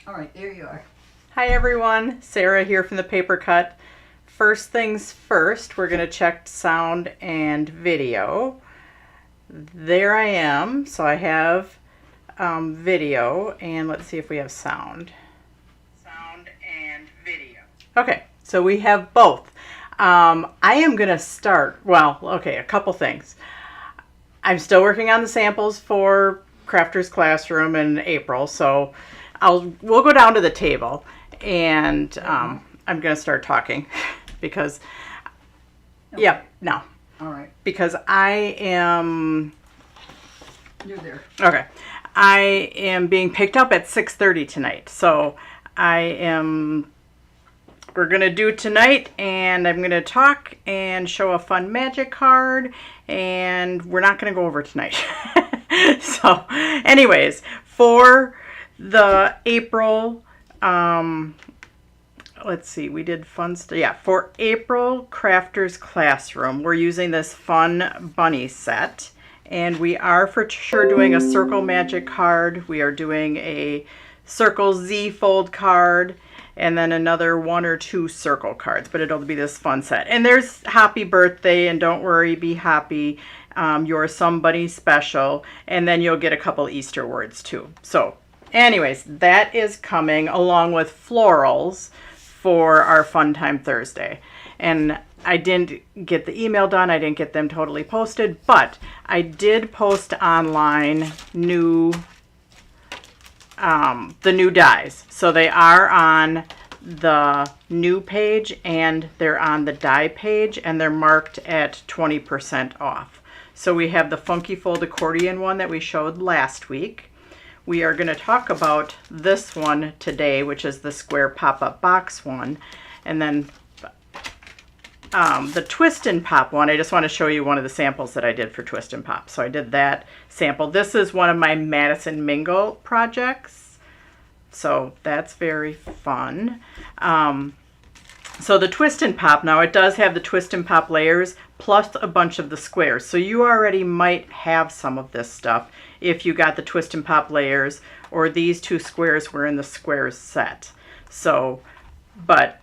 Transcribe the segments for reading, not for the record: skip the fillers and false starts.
All right, there you are. Hi everyone, Sarah here from the Paper Cut. First things first, we're going to check sound and video. There I am, so I have video, and let's see if we have sound. Sound and video. Okay, so we have both. I am going to start, a couple things. I'm still working on the samples for Crafter's Classroom in April, so we'll go down to the table, and I'm going to start talking because, Okay. no, All right, because I am, you're there. okay, I am being picked up at 6:30 tonight, so we're going to do tonight, and I'm going to talk and show a fun magic card, and we're not going to go over tonight. So, anyways, for the April, let's see, we did fun stuff. Yeah, for April Crafter's Classroom, we're using this fun bunny set. And we are for sure doing a circle magic card. We are doing a circle Z fold card, and then another 1 or 2 circle cards, but it'll be this fun set. And there's happy birthday, and don't worry, be happy. You're somebody special, and then you'll get a couple Easter words too. So anyways, that is coming along with florals for our Fun Time Thursday. And I didn't get the email done. I didn't get them totally posted, but I did post online the new dies. So they are on the new page and they're on the die page, and they're marked at 20% off. So we have the Funky Fold accordion one that we showed last week. We are going to talk about this one today, which is the square pop-up box one. And then the Twist and Pop one, I just want to show you one of the samples that I did for Twist and Pop. So I did that sample. This is one of my Madison Mingle projects. So that's very fun. So the Twist and Pop, now it does have the Twist and Pop layers plus a bunch of the squares. So you already might have some of this stuff if you got the Twist and Pop layers, or these 2 squares were in the squares set. So, but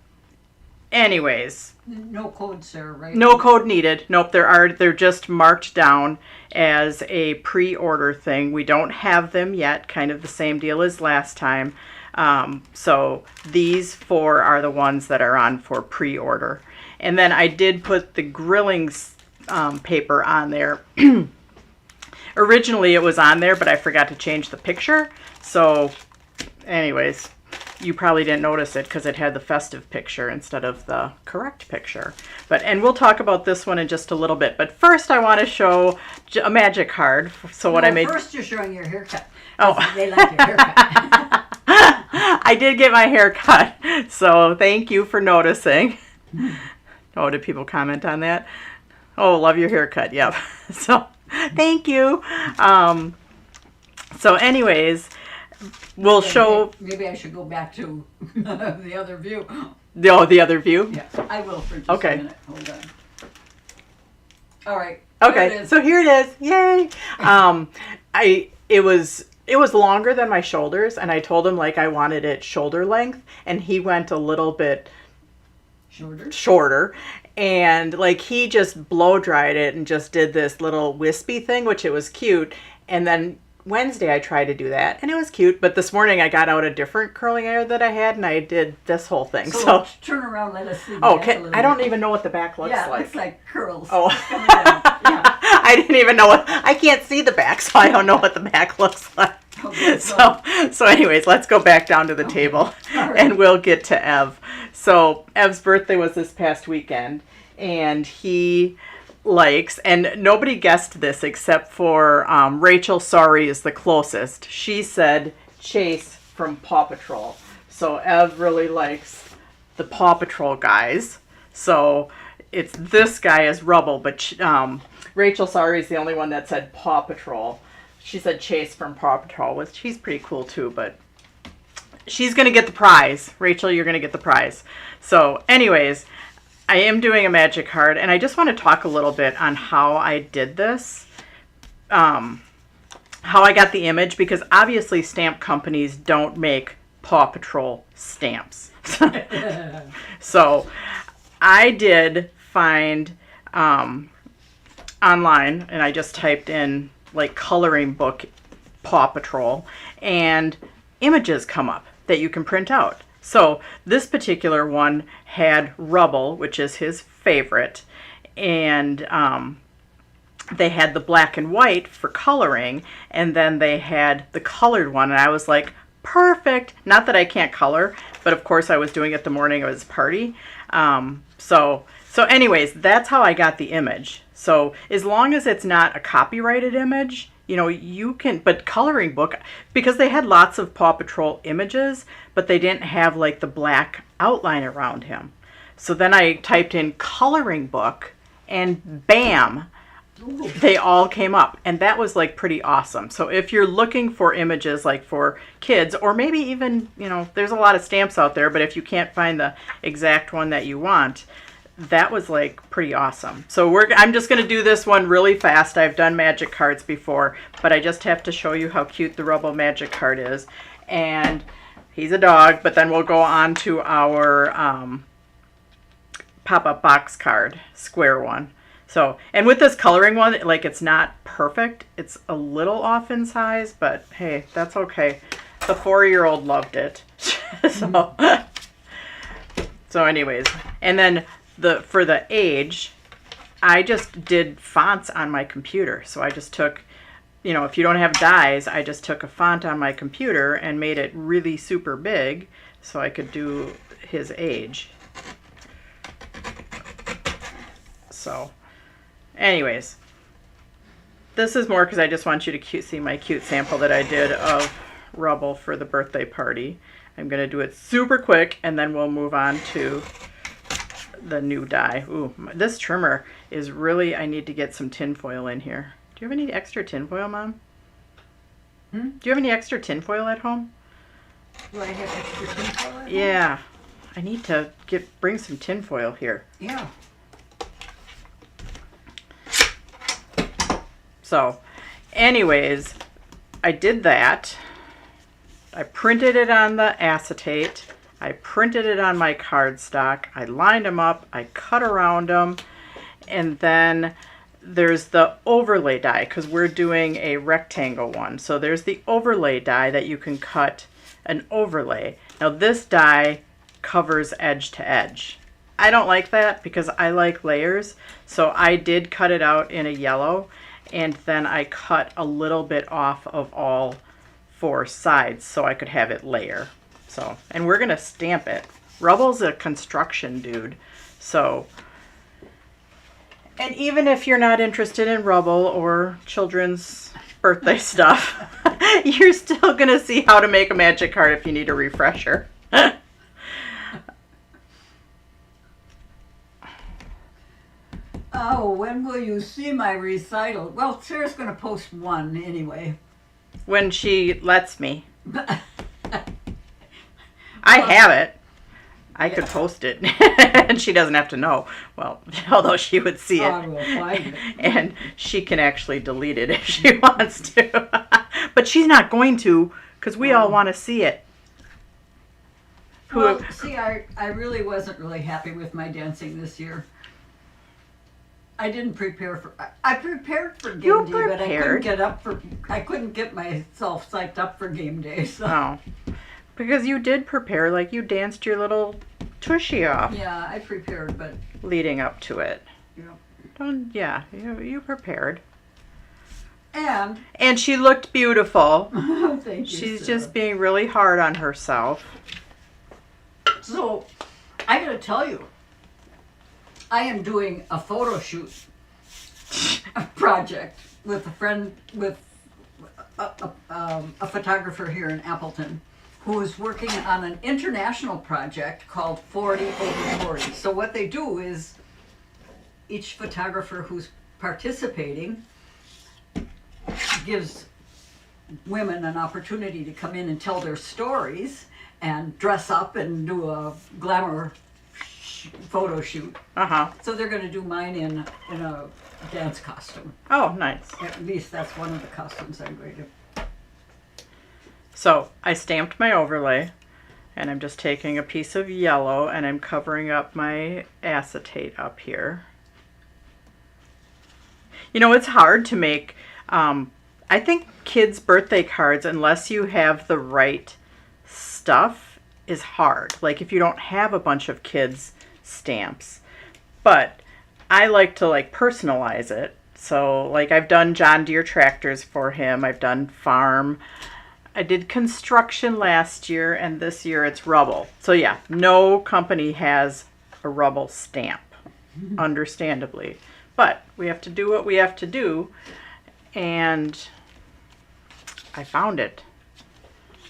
anyways. No code, Sarah, right? No code needed. Nope, they're just marked down as a pre-order thing. We don't have them yet, kind of the same deal as last time. So these 4 are the ones that are on for pre-order. And then I did put the grilling paper on there. Originally it was on there, but I forgot to change the picture. So anyways, you probably didn't notice it because it had the festive picture instead of the correct picture. And we'll talk about this one in just a little bit. But first I want to show a magic card. So what I made. First you're showing your haircut. Oh. They like your haircut. I did get my hair cut, so thank you for noticing. Oh, did people comment on that? Oh, love your haircut. Yep. So thank you. So anyways, we'll show. Maybe I should go back to the other view. The other view? Yeah, I will for just Okay. a minute. Hold on. All right. Okay, so here it is. Yay! It was longer than my shoulders, and I told him like I wanted it shoulder length, and he went a little bit shorter, and like he just blow dried it and just did this little wispy thing, which it was cute. And then Wednesday I tried to do that, and it was cute. But this morning I got out a different curling iron that I had, and I did this whole thing. So turn around, let us see. I don't even know what the back looks like. Yeah, it looks like curls. Oh. Coming down. Yeah. I didn't even know I can't see the back, so I don't know what the back looks like. Okay, So anyways, let's go back down to the table, All right. and we'll get to Ev. So Ev's birthday was this past weekend, and he likes, and nobody guessed this except for Rachel, sorry, is the closest. She said Chase from Paw Patrol. So Ev really likes the Paw Patrol guys. So it's this guy is Rubble, but Rachel, sorry, is the only one that said Paw Patrol. She said Chase from Paw Patrol, which he's pretty cool too, but she's going to get the prize. Rachel, you're going to get the prize. So anyways, I am doing a magic card, and I just want to talk a little bit on how I did this, how I got the image, because obviously stamp companies don't make Paw Patrol stamps. So I did find online, and I just typed in like coloring book Paw Patrol, and images come up that you can print out. So this particular one had Rubble, which is his favorite, and they had the black and white for coloring, and then they had the colored one, and I was like, perfect. Not that I can't color, but of course I was doing it the morning of his party. So anyways, that's how I got the image. So as long as it's not a copyrighted image, you know, you can, but coloring book, because they had lots of Paw Patrol images, but they didn't have like the black outline around him. So then I typed in coloring book, and bam, they all came up, and that was like pretty awesome. So if you're looking for images like for kids, or maybe even, you know, there's a lot of stamps out there, but if you can't find the exact one that you want, that was like pretty awesome. So I'm just going to do this one really fast. I've done magic cards before, but I just have to show you how cute the Rubble magic card is. And he's a dog, but then we'll go on to our pop-up box card, square one. So, and with this coloring one, like, it's not perfect. It's a little off in size, but hey, that's okay. The 4-year-old loved it. So anyways, and then for the age, I just did fonts on my computer. So I just took, you know, if you don't have dies, I just took a font on my computer and made it really super big so I could do his age. So anyways, this is more because I just want you to see my cute sample that I did of Rubble for the birthday party. I'm going to do it super quick, and then we'll move on to the new die. Ooh, this trimmer is really, I need to get some tin foil in here. Do you have any extra tin foil, Mom? Do you have any extra tin foil at home? Do I have extra tin foil at home? Yeah. I need to bring some tin foil here. Yeah. So, anyways, I did that. I printed it on the acetate. I printed it on my cardstock. I lined them up. I cut around them. And then there's the overlay die, because we're doing a rectangle one. So there's the overlay die that you can cut an overlay. Now this die covers edge to edge. I don't like that because I like layers. So I did cut it out in a yellow, and then I cut a little bit off of all 4 sides so I could have it layer. So, and we're gonna stamp it. Rubble's a construction dude. So, and even if you're not interested in Rubble or children's birthday stuff, you're still gonna see how to make a magic card if you need a refresher. Oh, when will you see my recital? Well, Sarah's going to post one anyway. When she lets me. I have it. I could post it. And she doesn't have to know. Well, although she would see it. I will find it. And she can actually delete it if she wants to. But she's not going to, because we all want to see it. Well, see, I really wasn't really happy with my dancing this year. I didn't prepare for. I prepared for game day, but I couldn't get myself psyched up for game day. So. Oh, because you did prepare, like you danced your little tushy off. Yeah, I prepared, but leading up to it. Yeah. You prepared. And she looked beautiful. Thank you. She's Sarah. just being really hard on herself. So, I gotta tell you, I am doing a photo shoot project with a friend, with a photographer here in Appleton, who is working on an international project called 40 over 40. So what they do is each photographer who's participating gives women an opportunity to come in and tell their stories and dress up and do a glamour photo shoot. So they're going to do mine in a dance costume. Oh, nice. At least that's one of the costumes I'm going to. So I stamped my overlay. And I'm just taking a piece of yellow and I'm covering up my acetate up here. You know, it's hard to make, I think kids' birthday cards, unless you have the right stuff, is hard. Like if you don't have a bunch of kids' stamps. But I like to like personalize it. So like I've done John Deere tractors for him. I've done farm. I did construction last year, and this year it's rubble. So yeah, no company has a rubble stamp, understandably. But we have to do what we have to do, and I found it.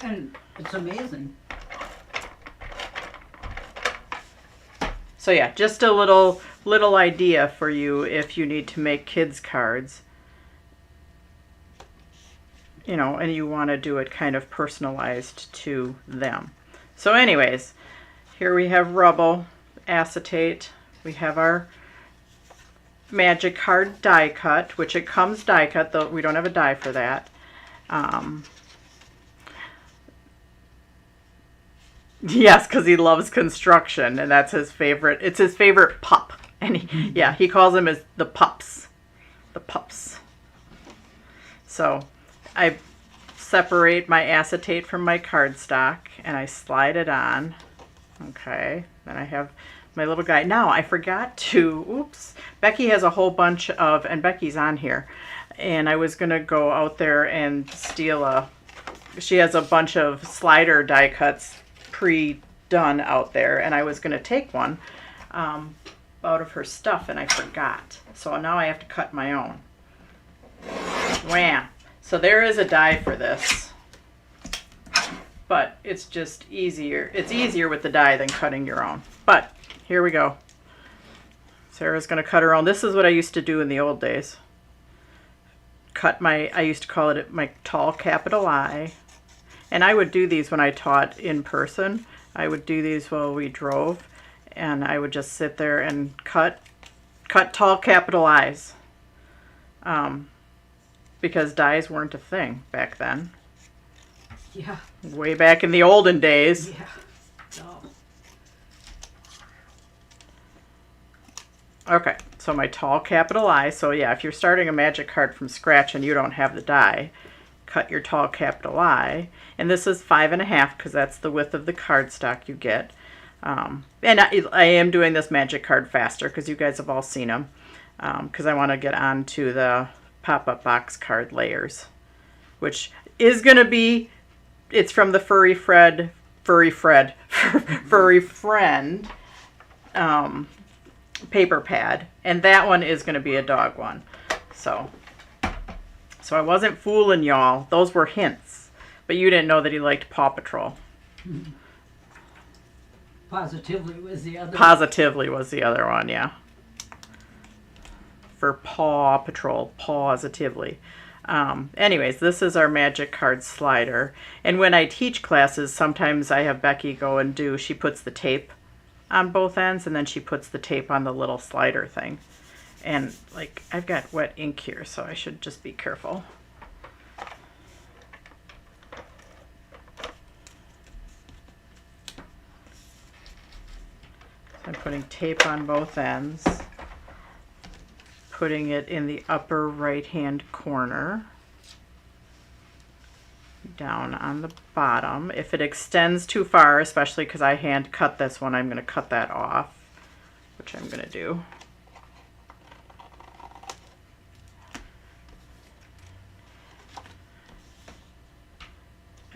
And it's amazing. So yeah, just a little idea for you if you need to make kids cards. You know, and you want to do it kind of personalized to them. So anyways, here we have rubble, acetate. We have our magic card die cut, which it comes die cut, though we don't have a die for that. Yes, because he loves construction, and that's his favorite. It's his favorite pup. And he calls them as the pups. The pups. So I separate my acetate from my cardstock and I slide it on. Okay, then I have my little guy. Now I forgot to, oops, Becky has a whole bunch of, and Becky's on here, and I was gonna go out there and steal she has a bunch of slider die cuts pre-done out there, and I was gonna take one out of her stuff and I forgot. So now I have to cut my own. Wham! So there is a die for this, but it's just easier. It's easier with the die than cutting your own. But here we go. Sarah's gonna cut her own. This is what I used to do in the old days. I used to call it my tall capital I. And I would do these when I taught in person. I would do these while we drove, and I would just sit there and cut tall capital I's. Because dies weren't a thing back then. Yeah. Way back in the olden days. Yeah. No. Okay, so my tall capital I. So yeah, if you're starting a magic card from scratch and you don't have the die, cut your tall capital I. And this is 5.5 because that's the width of the cardstock you get. And I am doing this magic card faster because you guys have all seen them. Because I want to get on to the pop-up box card layers, which is going to be, it's from the Furry Friend paper pad, and that one is going to be a dog one. So I wasn't fooling y'all. Those were hints, but you didn't know that he liked Paw Patrol. Paw-sitively was the other. Paw-sitively was the other one, yeah. For Paw Patrol, Paw-sitively. Anyways, this is our magic card slider. And when I teach classes, sometimes I have Becky go and she puts the tape on both ends, and then she puts the tape on the little slider thing. And like, I've got wet ink here, so I should just be careful. So I'm putting tape on both ends. Putting it in the upper right hand corner, down on the bottom. If it extends too far, especially because I hand cut this one, I'm going to cut that off, which I'm going to do.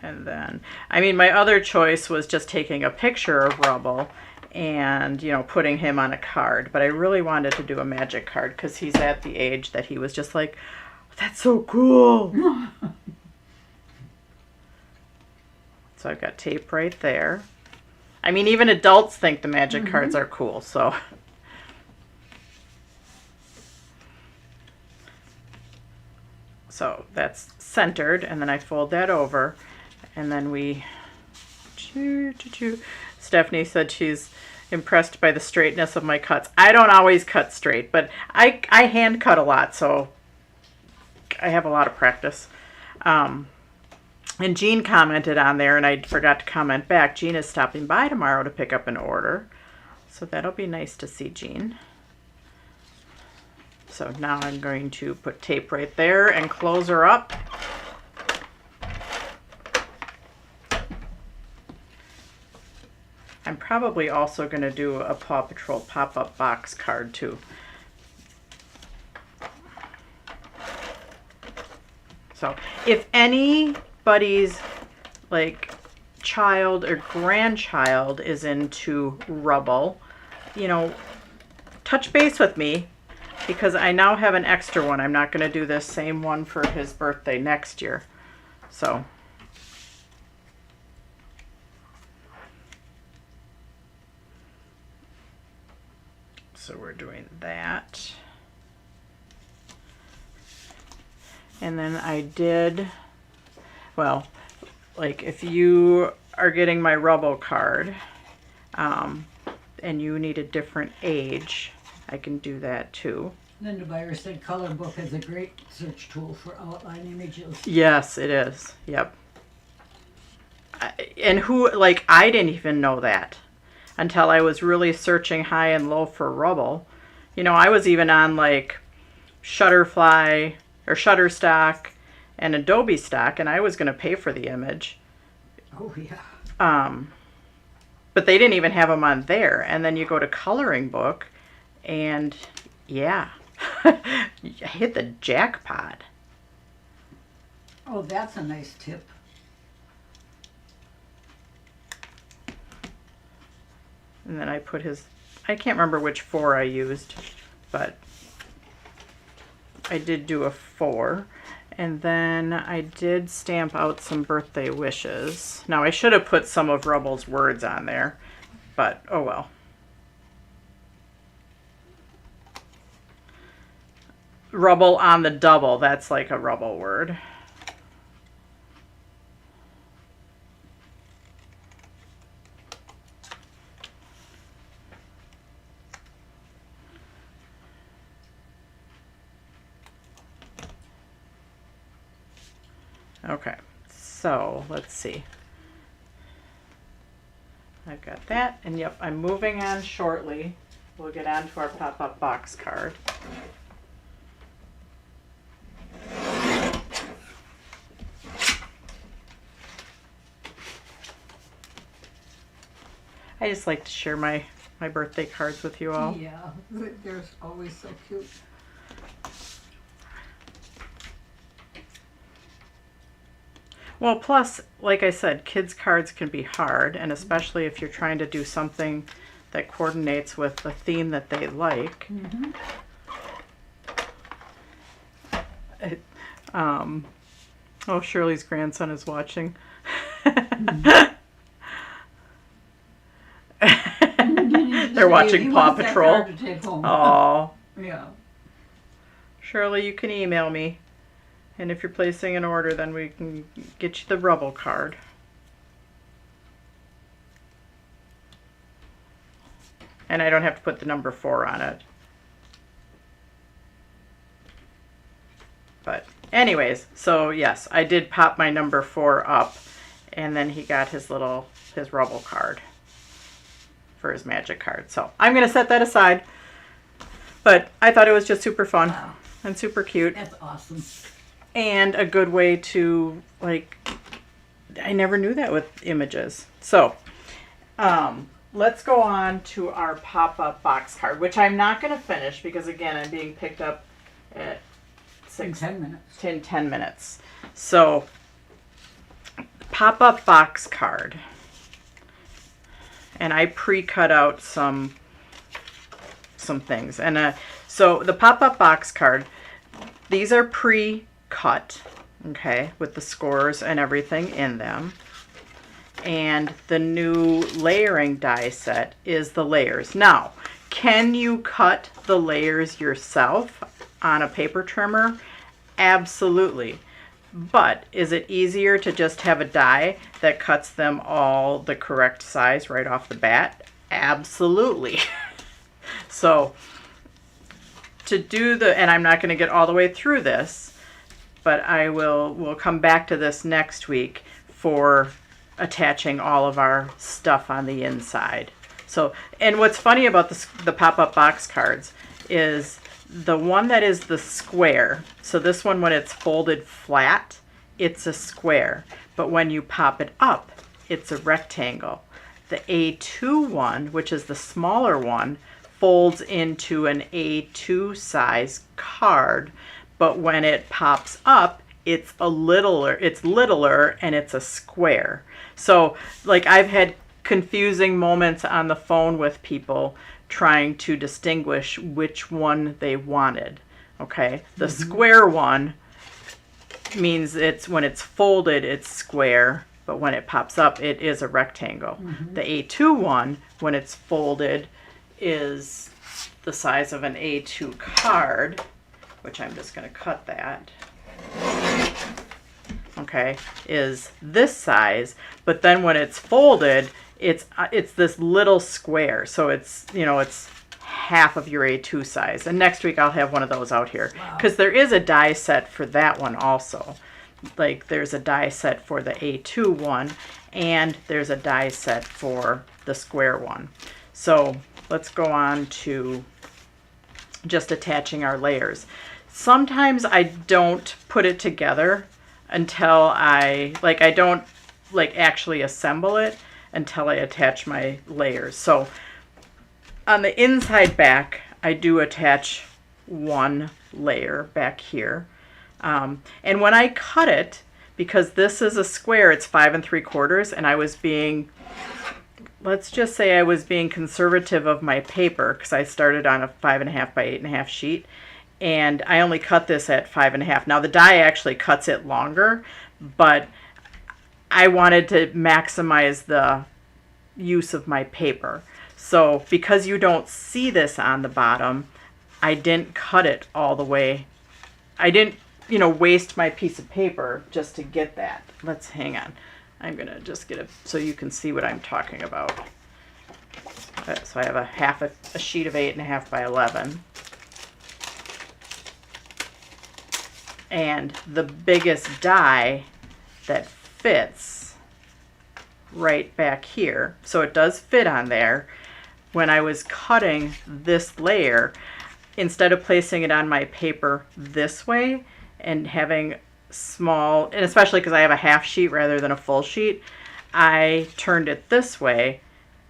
And then, I mean, my other choice was just taking a picture of Rubble and, you know, putting him on a card. But I really wanted to do a magic card because he's at the age that he was just like, that's so cool. So I've got tape right there. I mean, even adults think the magic cards are cool, so. So that's centered, and then I fold that over, and then we, Stephanie said she's impressed by the straightness of my cuts. I don't always cut straight, but I hand cut a lot, so I have a lot of practice. And Jean commented on there, and I forgot to comment back. Jean is stopping by tomorrow to pick up an order. So that'll be nice to see Jean. So now I'm going to put tape right there and close her up. I'm probably also going to do a Paw Patrol pop-up box card too. So if anybody's like child or grandchild is into Rubble, you know, touch base with me, because I now have an extra one. I'm not going to do this same one for his birthday next year. So we're doing that. And then I did, well, like if you are getting my Rubble card and you need a different age, I can do that too. Linda Byers said Color Book is a great search tool for outline images. Yes, it is. Yep. And who, like, I didn't even know that until I was really searching high and low for Rubble. You know, I was even on like Shutterfly or Shutterstock and Adobe Stock, and I was going to pay for the image. Oh, yeah. But they didn't even have them on there. And then you go to Coloring Book, and yeah, I hit the jackpot. Oh, that's a nice tip. And then I put his, I can't remember which 4 I used, but I did do a 4. And then I did stamp out some birthday wishes. Now I should have put some of Rubble's words on there, but oh well. Rubble on the double, that's like a Rubble word. Okay, so let's see. I've got that, and yep, I'm moving on shortly. We'll get on to our pop-up box card. I just like to share my birthday cards with you all. Yeah, they're always so cute. Well, plus, like I said, kids' cards can be hard, and especially if you're trying to do something that coordinates with the theme that they like. Mm-hmm. Oh, Shirley's grandson is watching. They're watching Paw Patrol. Oh, yeah. Shirley, you can email me. And if you're placing an order, then we can get you the Rubble card. And I don't have to put the number 4 on it. But anyways, so yes, I did pop my number 4 up, and then he got his Rubble card for his magic card. So I'm going to set that aside. But I thought it was just super fun. Wow. And super cute. That's awesome. And a good way to, like, I never knew that with images. So, let's go on to our pop-up box card, which I'm not going to finish because, again, I'm being picked up at 10 minutes. 10 minutes. So, pop-up box card. And I pre-cut out some things. And so, the pop-up box card, these are pre-cut, okay, with the scores and everything in them. And the new layering die set is the layers. Now, can you cut the layers yourself on a paper trimmer? Absolutely. But is it easier to just have a die that cuts them all the correct size right off the bat? Absolutely. So, to do and I'm not going to get all the way through this, but we'll come back to this next week for attaching all of our stuff on the inside. So, and what's funny about the pop-up box cards is the one that is the square. So this one, when it's folded flat, it's a square. But when you pop it up, it's a rectangle. The A2 one, which is the smaller one, folds into an A2 size card. But when it pops up, it's littler and it's a square. So like I've had confusing moments on the phone with people trying to distinguish which one they wanted. Okay, the square one means when it's folded, it's square, but when it pops up, it is a rectangle. The A2 one, when it's folded, is the size of an A2 card, which I'm just going to cut that. Okay, is this size, but then when it's folded, it's this little square. So it's half of your A2 size. And next week I'll have one of those out here because there is a die set for that one also. Like there's a die set for the A2 one and there's a die set for the square one. So let's go on to just attaching our layers. Sometimes I don't put it together until I don't actually assemble it until I attach my layers. So on the inside back, I do attach one layer back here. And when I cut it, because this is a square, it's 5 3/4, and let's just say I was being conservative of my paper because I started on a 5.5 by 8.5 sheet. And I only cut this at 5.5. Now the die actually cuts it longer, but I wanted to maximize the use of my paper. So because you don't see this on the bottom, I didn't cut it all the way. I didn't, waste my piece of paper just to get that. Let's hang on. I'm going to just get it so you can see what I'm talking about. So I have a sheet of 8.5 by 11. And the biggest die that fits right back here, so it does fit on there. When I was cutting this layer, instead of placing it on my paper this way and having small, and especially because I have a half sheet rather than a full sheet, I turned it this way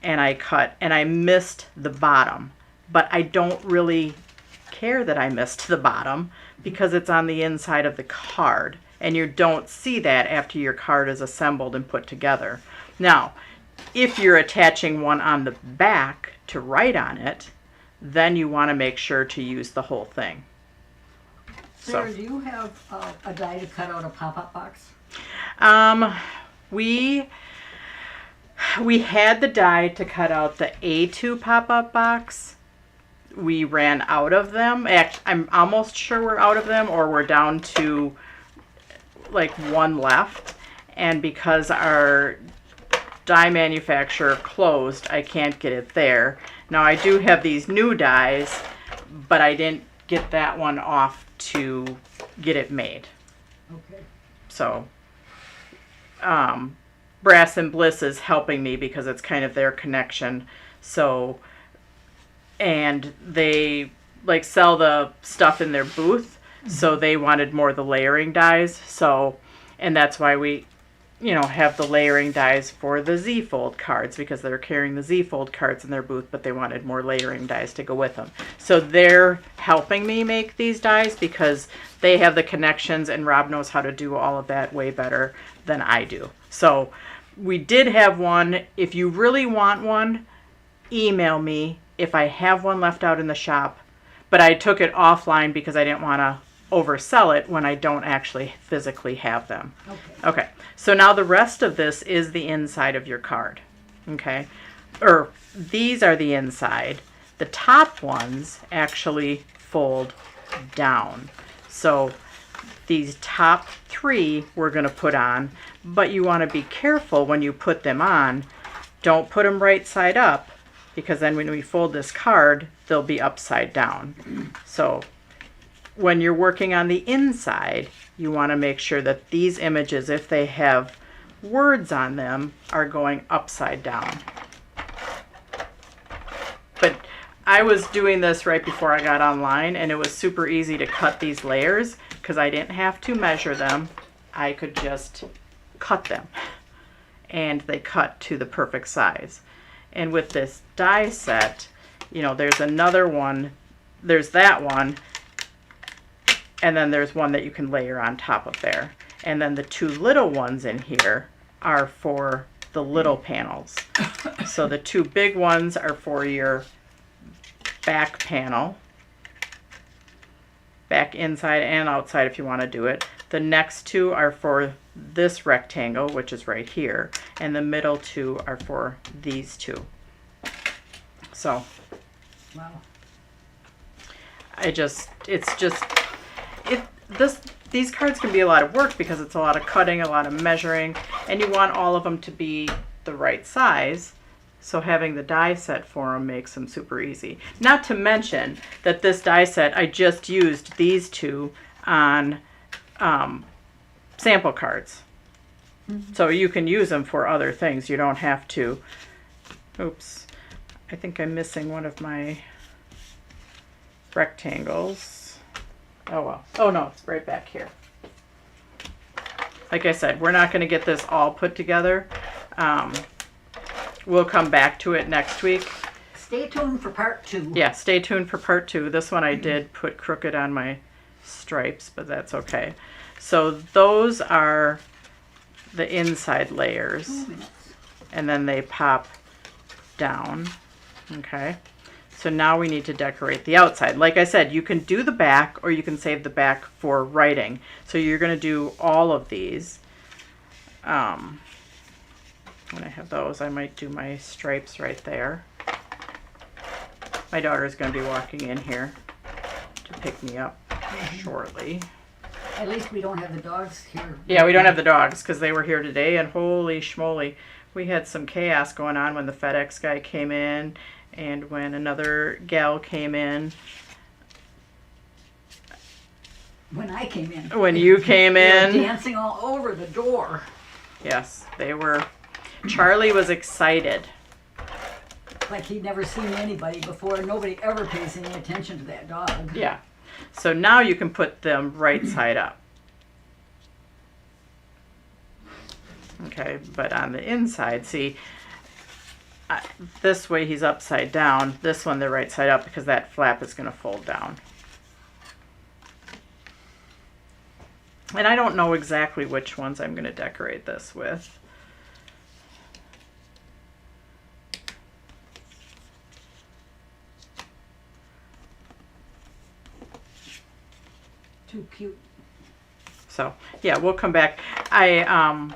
and I cut, and I missed the bottom. But I don't really care that I missed the bottom because it's on the inside of the card, and you don't see that after your card is assembled and put together. Now, if you're attaching one on the back to write on it, then you want to make sure to use the whole thing. Sarah, do you have a die to cut out a pop-up box? We had the die to cut out the A2 pop-up box. We ran out of them. I'm almost sure we're out of them, or we're down to like one left. And because our die manufacturer closed, I can't get it there. Now I do have these new dies, but I didn't get that one off to get it made. Okay. So Brass and Bliss is helping me because it's kind of their connection. So, and they sell the stuff in their booth, so they wanted more of the layering dies. So, and that's why we have the layering dies for the Z Fold cards, because they're carrying the Z Fold cards in their booth, but they wanted more layering dies to go with them. So they're helping me make these dies because they have the connections, and Rob knows how to do all of that way better than I do. So we did have one. If you really want one, email me if I have one left out in the shop, but I took it offline because I didn't want to oversell it when I don't actually physically have them. Okay, so now the rest of this is the inside of your card. Okay, or these are the inside. The top ones actually fold down. So these top three we're going to put on, but you want to be careful when you put them on. Don't put them right side up, because then when we fold this card, they'll be upside down. So when you're working on the inside, you want to make sure that these images, if they have words on them, are going upside down. But I was doing this right before I got online, and it was super easy to cut these layers because I didn't have to measure them. I could just cut them, and they cut to the perfect size. And with this die set, you know, there's another one, there's that one, and then there's one that you can layer on top of there. And then the two little ones in here are for the little panels. So the two big ones are for your back panel, back inside and outside if you want to do it. The next two are for this rectangle, which is right here, and the middle two are for these two. So Wow. These cards can be a lot of work because it's a lot of cutting, a lot of measuring, and you want all of them to be the right size. So having the die set for them makes them super easy. Not to mention that this die set, I just used these two on sample cards. Mm-hmm. So you can use them for other things. You don't have to. Oops. I think I'm missing one of my rectangles. Oh well. Oh no, it's right back here. Like I said, we're not going to get this all put together. We'll come back to it next week. Stay tuned for part 2. Yeah, stay tuned for part 2. This one I did put crooked on my stripes, but that's okay. So those are the inside layers. 2 minutes. And then they pop down. Okay. So now we need to decorate the outside. Like I said, you can do the back or you can save the back for writing. So you're going to do all of these. When I have those, I might do my stripes right there. My daughter's going to be walking in here to pick me up shortly. At least we don't have the dogs here. Yeah, we don't have the dogs because they were here today, and holy schmoly, we had some chaos going on when the FedEx guy came in and when another gal came in. When I came in. When you came They in. were dancing all over the door. Yes, they were. Charlie was excited. Like he'd never seen anybody before. Nobody ever pays any attention to that dog. Yeah. So now you can put them right side up. Okay, but on the inside, see, this way he's upside down. This one they're right side up because that flap is going to fold down. And I don't know exactly which ones I'm going to decorate this with. Too cute. So, yeah, we'll come back. I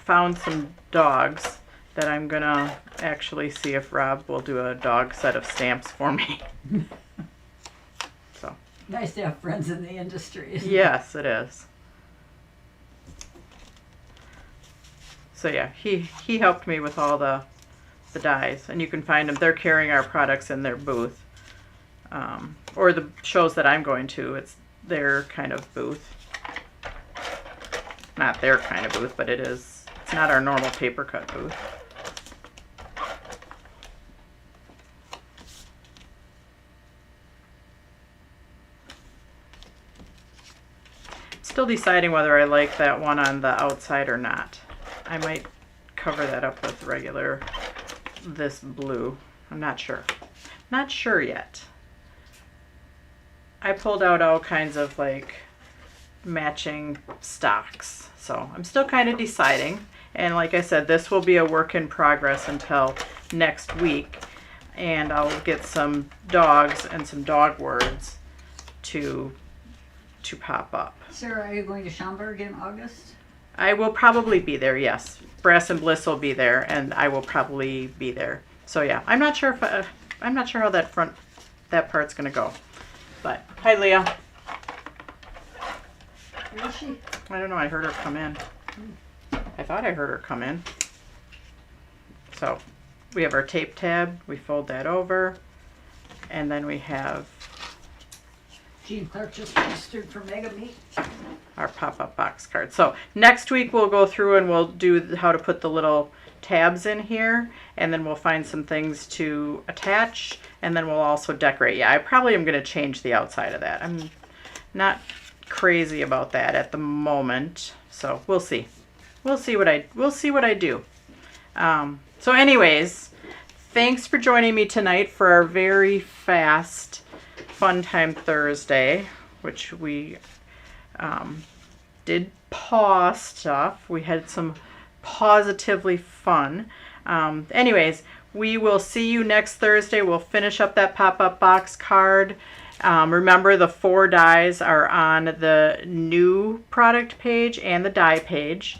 found some dogs that I'm going to actually see if Rob will do a dog set of stamps for me. So. Nice to have friends in the industry. Isn't Yes, it is. So, yeah, he helped me with all the dies. And you can find them. They're carrying our products in their booth. Or the shows that I'm going to, it's their kind of booth. Not their kind of booth, but it is. It's not our normal paper cut booth. Still deciding whether I like that one on the outside or not. I might cover that up with regular, this blue. I'm not sure. Not sure yet. I pulled out all kinds of like matching stocks. So I'm still kind of deciding. And like I said, this will be a work in progress until next week. And I'll get some dogs and some dog words to pop up. Sarah, are you going to Schaumburg in August? I will probably be there, yes. Brass and Bliss will be there, and I will probably be there. So yeah, I'm not sure if I'm not sure how that part's gonna go. But hi, Leah. Where is she? I don't know. I heard her come in. I thought I heard her come in. So we have our tape tab. We fold that over, and then we have Jean Clark just registered for Mega Meet. Our pop-up box card. So next week we'll go through and we'll do how to put the little tabs in here, and then we'll find some things to attach, and then we'll also decorate. Yeah, I probably am going to change the outside of that. I'm not crazy about that at the moment, so we'll see. We'll see what I do. So anyways, thanks for joining me tonight for our very fast Fun Time Thursday, which we did paw stuff. We had some positively fun. Anyways, we will see you next Thursday. We'll finish up that pop-up box card. Remember, the 4 dies are on the new product page and the die page,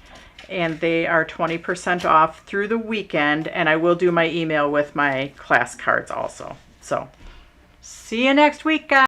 and they are 20% off through the weekend, and I will do my email with my class cards also. So see you next week, guys.